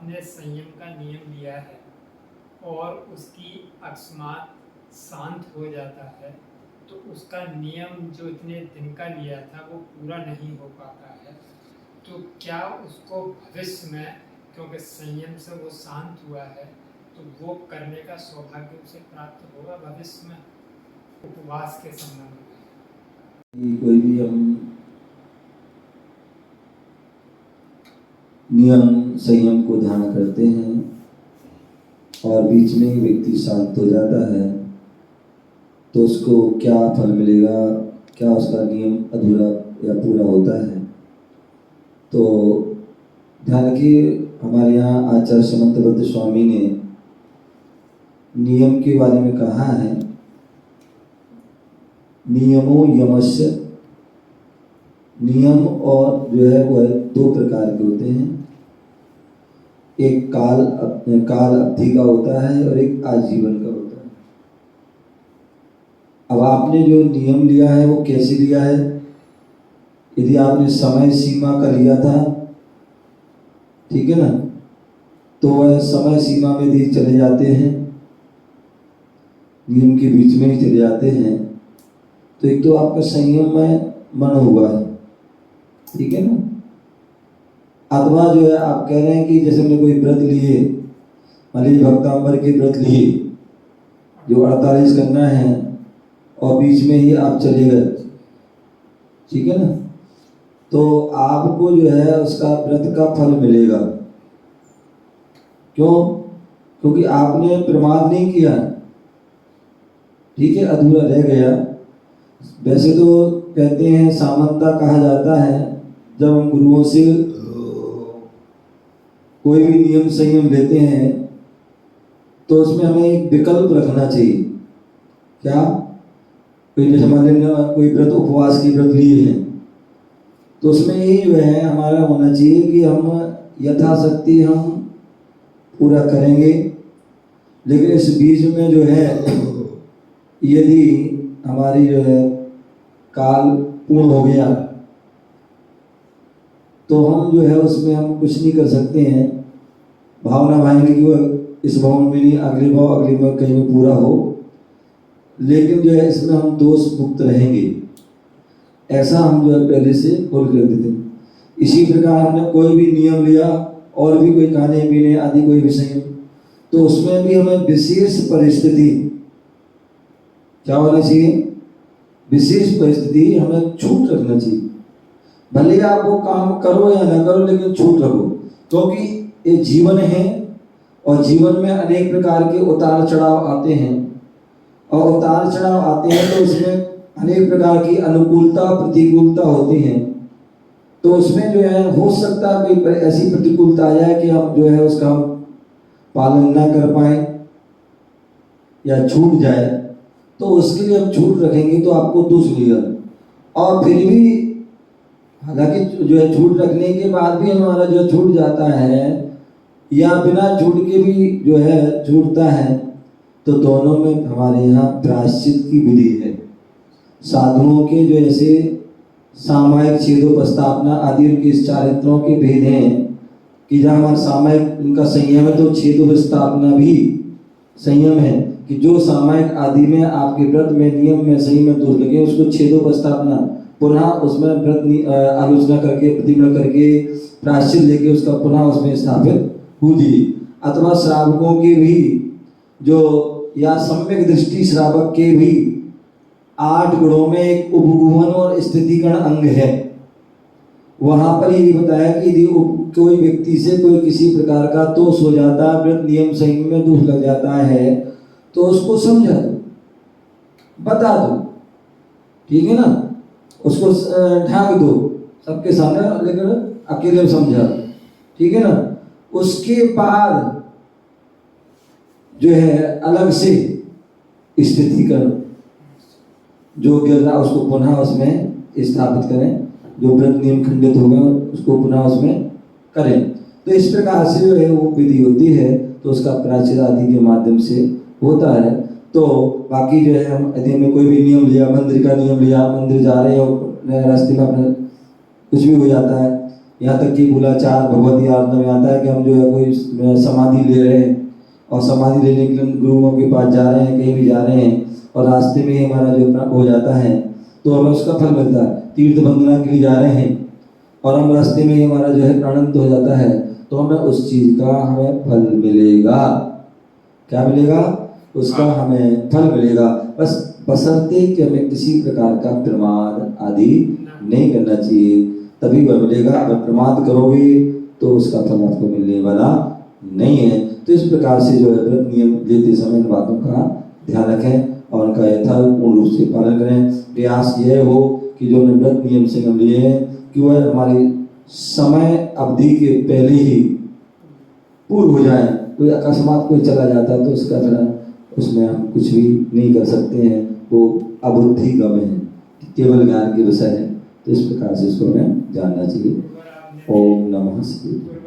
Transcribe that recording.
आपने संयम का नियम लिया है और उसकी अकस्मात शांत हो जाता है, तो उसका नियम जो इतने दिन का लिया था वो पूरा नहीं हो पाता है, तो क्या उसको भविष्य में, क्योंकि संयम से वो शांत हुआ है, तो वो करने का सौभाग्य उसे प्राप्त होगा भविष्य में उपवास के संबंध में? कोई भी हम नियम संयम को ध्यान करते हैं और बीच में ही व्यक्ति शांत हो जाता है, तो उसको क्या फल मिलेगा, क्या उसका नियम अधूरा या पूरा होता है? तो ध्यान रखिए, हमारे यहाँ आचार्य समंतबद्ध स्वामी ने नियम के बारे में कहा है, नियमो यमस्य। नियम और जो है वो दो प्रकार के होते हैं, एक काल अवधि का होता है और एक आजीवन का होता है। अब आपने जो नियम लिया है वो कैसे लिया है? यदि आपने समय सीमा का लिया था, ठीक है ना, तो वह समय सीमा में यदि चले जाते हैं, नियम के बीच में ही चले जाते हैं, तो एक तो आपका संयम में मन हुआ है, ठीक है ना। अथवा जो है आप कह रहे हैं कि जैसे हमने कोई व्रत लिए, मान लीजिए भक्तांबर के व्रत लिए जो 48 करना है और बीच में ही आप चले गए, ठीक है ना, तो आपको जो है उसका व्रत का फल मिलेगा। क्यों? क्योंकि आपने प्रमाद नहीं किया, ठीक है, अधूरा रह गया। वैसे तो कहते हैं सामंता कहा जाता है, जब हम गुरुओं से कोई भी नियम संयम लेते हैं तो उसमें हमें एक विकल्प रखना चाहिए। क्या? कोई जैसे मान लीजिए कोई व्रत उपवास की व्रत लिए हैं, तो उसमें यही वह हमारा होना चाहिए कि हम यथाशक्ति हम पूरा करेंगे, लेकिन इस बीच में जो है यदि हमारी जो है काल पूर्ण हो गया तो हम जो है उसमें हम कुछ नहीं कर सकते हैं। भावना भाएंगे कि वो इस भाव में नहीं, अगले भाव अगले में कहीं में पूरा हो, लेकिन जो है इसमें हम दोष मुक्त रहेंगे, ऐसा हम जो है पहले से बोल कर देते हैं। इसी प्रकार हमने कोई भी नियम लिया और भी कोई खाने पीने आदि कोई विषय, तो उसमें भी हमें विशेष परिस्थिति क्या होना चाहिए? विशेष परिस्थिति हमें छूट रखना चाहिए। भले आप वो काम करो या ना करो, लेकिन छूट रखो, क्योंकि ये जीवन है और जीवन में अनेक प्रकार के उतार चढ़ाव आते हैं, और उतार चढ़ाव आते हैं तो उसमें अनेक प्रकार की अनुकूलता प्रतिकूलता होती हैं। तो उसमें जो है हो सकता है कोई ऐसी प्रतिकूलता आ जाए कि हम जो है उसका पालन ना कर पाए या छूट जाए, तो उसके लिए हम छूट रखेंगे तो आपको दोष मिलेगा। और फिर भी हालांकि जो है छूट रखने के बाद भी हमारा जो छूट जाता है या बिना छूट के भी जो है छूटता है, तो दोनों में हमारे यहाँ प्रायश्चित की विधि है। साधुओं के जो ऐसे सामायिक छेदोपस्थापना आदि उनके इस चारित्रों के भेद हैं कि जहाँ हमारा सामायिक उनका संयम है, तो छेदोपस्थापना भी संयम है कि जो सामायिक आदि में आपके व्रत में नियम में संयम में दोष लगे, उसको छेदोपस्थापना पुनः उसमें व्रत आलोचना करके प्रतिमण करके प्रायश्चित लेके उसका पुनः उसमें स्थापित होगी। अथवा श्रावकों के भी जो या सम्यक दृष्टि श्रावक के भी 8 गुणों में एक उपगुहन और स्थितिगण अंग है। वहां पर ये बताया कि यदि कोई व्यक्ति से कोई किसी प्रकार का दोष हो जाता है, व्रत नियम संयम में दोष लग जाता है, तो उसको समझा दो, बता दो, ठीक है ना, उसको ढांक दो सबके सामने, लेकिन अकेले में समझा, ठीक है ना। उसके बाद जो है अलग से स्थिति करो, जो गिर रहा उसको पुनः उसमें स्थापित करें, जो व्रत नियम खंडित हो गए उसको पुनः उसमें करें। तो इस प्रकार से जो है वो विधि होती है, तो उसका प्रायश्चित आदि के माध्यम से होता है। तो बाकी जो है हम यदि हमने कोई भी नियम लिया, मंदिर का नियम लिया, मंदिर जा रहे हो रास्ते में अपने कुछ भी हो जाता है, यहाँ तक कि मूलाचार भगवती आराधना में आता है कि हम जो है कोई समाधि ले रहे हैं और समाधि लेने के लिए गुरुओं के पास जा रहे हैं, कहीं भी जा रहे हैं और रास्ते में ही हमारा जो अपना हो जाता है तो हमें उसका फल मिलता है। तीर्थ वंदना के लिए जा रहे हैं और हम रास्ते में ही हमारा जो है आनंद हो जाता है तो हमें उस चीज का हमें फल मिलेगा। क्या मिलेगा? उसका हमें फल मिलेगा। बस बशर्ते कि हमें किसी प्रकार का प्रमाद आदि नहीं करना चाहिए, तभी वह मिलेगा। अगर प्रमाद करोगे तो उसका फल आपको मिलने वाला नहीं है। तो इस प्रकार से जो है व्रत नियम लेते समय इन बातों का ध्यान रखें और उनका यथापूर्ण रूप से पालन करें। प्रयास यह हो कि जो हमने व्रत नियम से हम लिए हैं कि वह हमारी समय अवधि के पहले ही पूर्ण हो जाए। कोई अकस्मात कोई चला जाता है तो उसका फिर उसमें हम कुछ भी नहीं कर सकते हैं, वो अबुद्धि गम है, केवल ज्ञान के विषय है। तो इस प्रकार से इसको हमें जानना चाहिए। ओम नमः शिवाय।